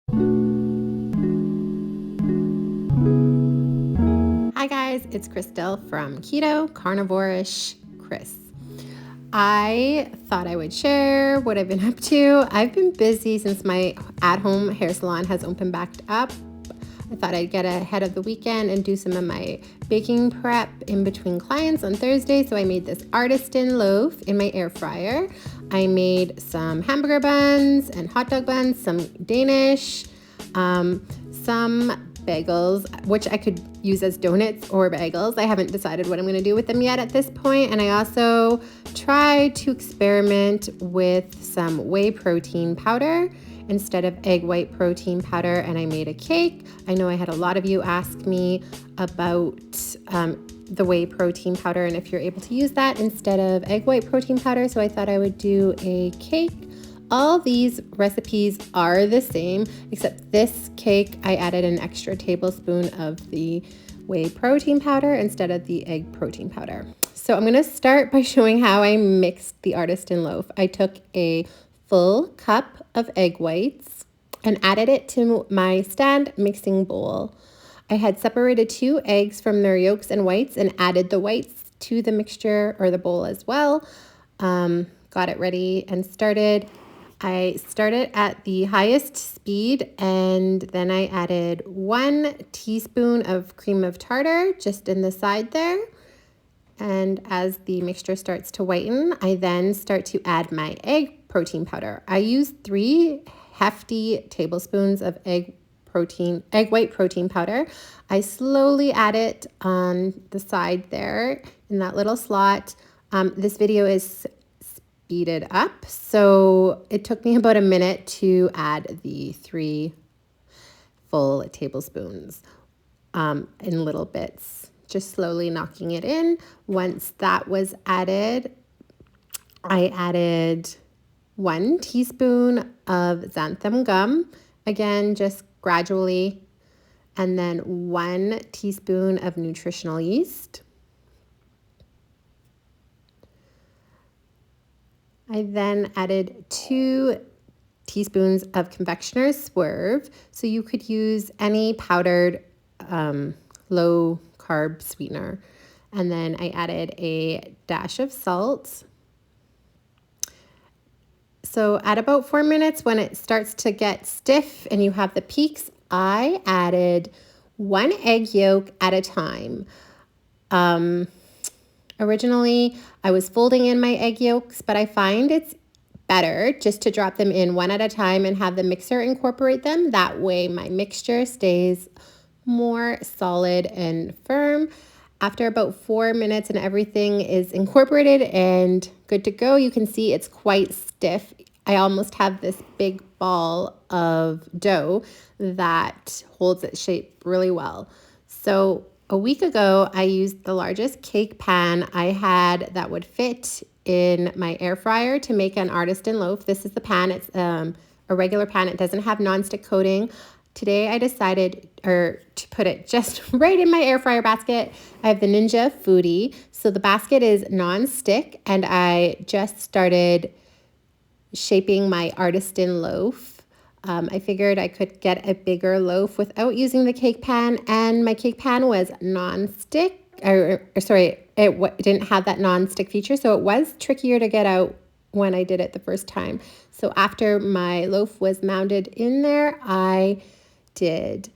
Hi guys, it's Crystal from Keto, Carnivore-ish Chris. I thought I would share what I've been up to. I've been busy since my at-home hair salon has opened back up. I thought I'd get ahead of the weekend and do some of my baking prep in between clients on Thursday. So I made this artisan loaf in my air fryer. I made some hamburger buns and hot dog buns, some Danish, some bagels, which I could use as donuts or bagels. I haven't decided what I'm going to do with them yet at this point. And I also tried to experiment with some whey protein powder instead of egg white protein powder, and I made a cake. I know I had a lot of you ask me about the whey protein powder and if you're able to use that instead of egg white protein powder, so I thought I would do a cake. All these recipes are the same, except this cake I added an extra tablespoon of the whey protein powder instead of the egg protein powder. So I'm gonna start by showing how I mixed the artisan loaf. I took a full cup of egg whites and added it to my stand mixing bowl. I had separated 2 eggs from their yolks and whites and added the whites to the mixture or the bowl as well. Got it ready and started. I started at the highest speed and then I added 1 teaspoon of cream of tartar just in the side there. And as the mixture starts to whiten, I then start to add my egg protein powder. I use 3 hefty tablespoons of egg white protein powder. I slowly add it on the side there in that little slot. This video is speeded up, so it took me about a minute to add the 3 full tablespoons in little bits, just slowly knocking it in. Once that was added, I added 1 teaspoon of xanthan gum, again, just gradually, and then 1 teaspoon of nutritional yeast. I then added 2 teaspoons of confectioners Swerve. So you could use any powdered low carb sweetener. And then I added a dash of salt. So at about 4 minutes, when it starts to get stiff and you have the peaks, I added 1 egg yolk at a time. Originally, I was folding in my egg yolks, but I find it's better just to drop them in one at a time and have the mixer incorporate them. That way my mixture stays more solid and firm. After about 4 minutes and everything is incorporated and good to go, you can see it's quite stiff. I almost have this big ball of dough that holds its shape really well. So a week ago, I used the largest cake pan I had that would fit in my air fryer to make an artisan loaf. This is the pan. It's a regular pan. It doesn't have nonstick coating. Today I decided to put it just right in my air fryer basket. I have the Ninja Foodie. So the basket is nonstick and I just started shaping my artisan loaf. I figured I could get a bigger loaf without using the cake pan, and my cake pan was non-stick, it didn't have that non-stick feature, so it was trickier to get out when I did it the first time. So after my loaf was mounted in there, I did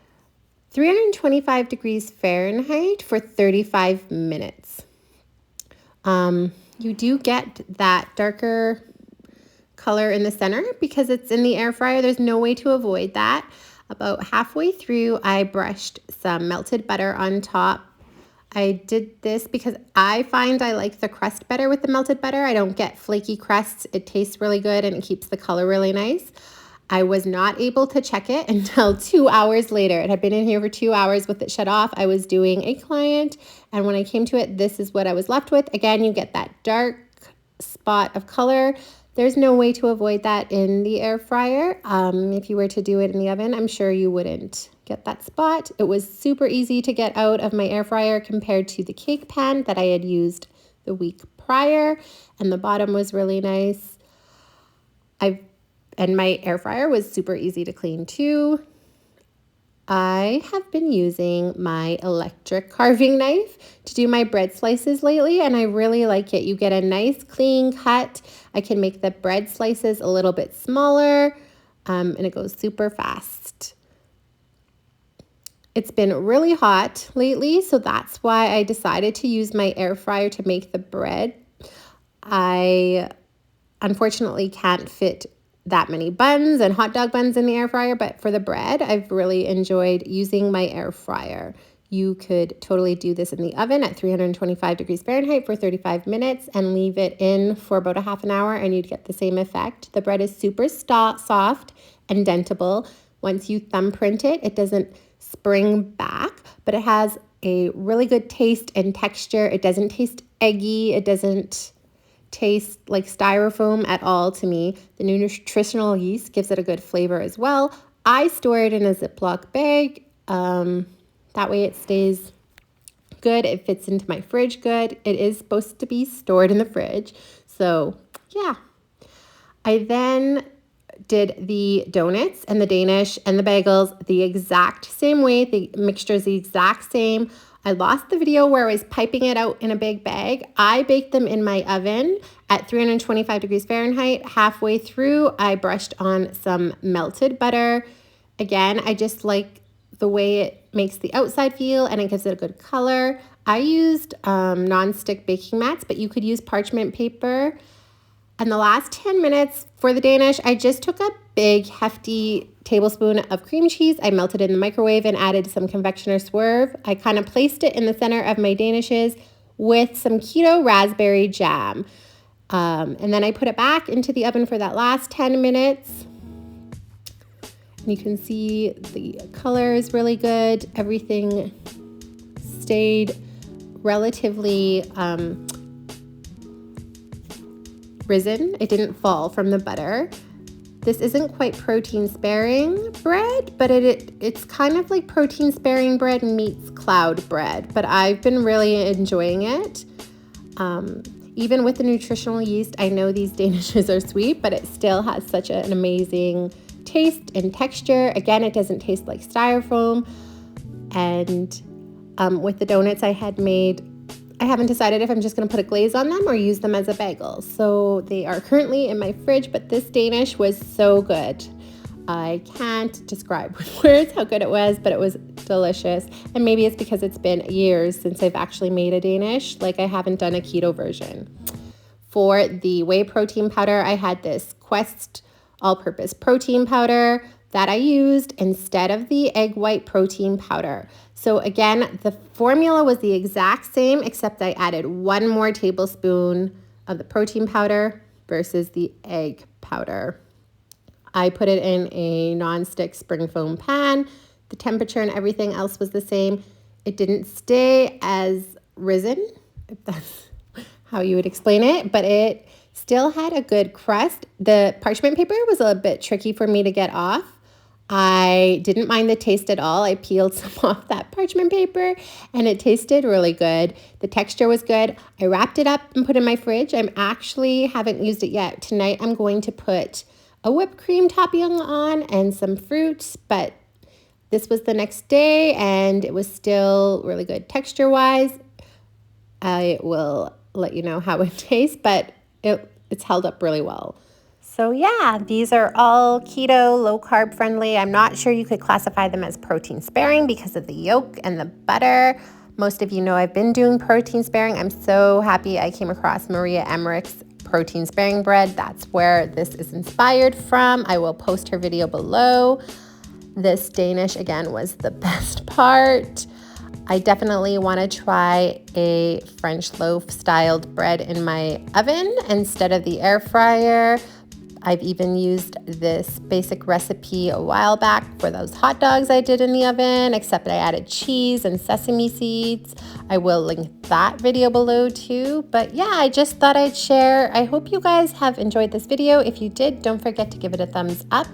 325 degrees Fahrenheit for 35 minutes. You do get that darker color in the center because it's in the air fryer. There's no way to avoid that. About halfway through, I brushed some melted butter on top. I did this because I find I like the crust better with the melted butter. I don't get flaky crusts. It tastes really good and it keeps the color really nice. I was not able to check it until 2 hours later. It had been in here for 2 hours with it shut off. I was doing a client, and when I came to it, this is what I was left with. Again, you get that dark spot of color. There's no way to avoid that in the air fryer. If you were to do it in the oven, I'm sure you wouldn't get that spot. It was super easy to get out of my air fryer compared to the cake pan that I had used the week prior, and the bottom was really nice. I've And my air fryer was super easy to clean too. I have been using my electric carving knife to do my bread slices lately, and I really like it. You get a nice clean cut. I can make the bread slices a little bit smaller, and it goes super fast. It's been really hot lately, so that's why I decided to use my air fryer to make the bread. I unfortunately can't fit that many buns and hot dog buns in the air fryer, but for the bread, I've really enjoyed using my air fryer. You could totally do this in the oven at 325 degrees Fahrenheit for 35 minutes and leave it in for about a half an hour and you'd get the same effect. The bread is super soft and dentable. Once you thumbprint it, it doesn't spring back, but it has a really good taste and texture. It doesn't taste eggy. It doesn't taste like styrofoam at all to me. The nutritional yeast gives it a good flavor as well. I store it in a Ziploc bag. That way it stays good. It fits into my fridge good. It is supposed to be stored in the fridge. So yeah. I then did the donuts and the Danish and the bagels the exact same way. The mixture is the exact same. I lost the video where I was piping it out in a big bag. I baked them in my oven at 325 degrees Fahrenheit. Halfway through, I brushed on some melted butter. Again, I just like the way it makes the outside feel and it gives it a good color. I used non-stick baking mats, but you could use parchment paper. And the last 10 minutes for the Danish, I just took a big hefty tablespoon of cream cheese. I melted it in the microwave and added some confectioners Swerve. I kind of placed it in the center of my Danishes with some keto raspberry jam. And then I put it back into the oven for that last 10 minutes. And you can see the color is really good. Everything stayed relatively risen. It didn't fall from the butter. This isn't quite protein sparing bread, but it's kind of like protein sparing bread meets cloud bread, but I've been really enjoying it. Even with the nutritional yeast, I know these Danishes are sweet, but it still has such an amazing taste and texture. Again, it doesn't taste like styrofoam. And with the donuts I had made, I haven't decided if I'm just going to put a glaze on them or use them as a bagel. So they are currently in my fridge, but this Danish was so good. I can't describe with words how good it was, but it was delicious. And maybe it's because it's been years since I've actually made a Danish, like I haven't done a keto version. For the whey protein powder, I had this Quest all-purpose protein powder that I used instead of the egg white protein powder. So again, the formula was the exact same, except I added 1 more tablespoon of the protein powder versus the egg powder. I put it in a non-stick spring foam pan. The temperature and everything else was the same. It didn't stay as risen, if that's how you would explain it, but it still had a good crust. The parchment paper was a bit tricky for me to get off. I didn't mind the taste at all. I peeled some off that parchment paper and it tasted really good. The texture was good. I wrapped it up and put it in my fridge. I actually haven't used it yet. Tonight I'm going to put a whipped cream topping on and some fruit, but this was the next day and it was still really good texture-wise. I will let you know how it tastes, but it's held up really well. So yeah, these are all keto, low carb friendly. I'm not sure you could classify them as protein sparing because of the yolk and the butter. Most of you know I've been doing protein sparing. I'm so happy I came across Maria Emmerich's protein sparing bread. That's where this is inspired from. I will post her video below. This Danish again was the best part. I definitely want to try a French loaf styled bread in my oven instead of the air fryer. I've even used this basic recipe a while back for those hot dogs I did in the oven, except I added cheese and sesame seeds. I will link that video below too. But yeah, I just thought I'd share. I hope you guys have enjoyed this video. If you did, don't forget to give it a thumbs up.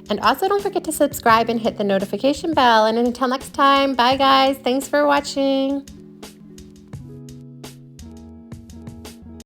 And also don't forget to subscribe and hit the notification bell. And until next time, bye guys. Thanks for watching.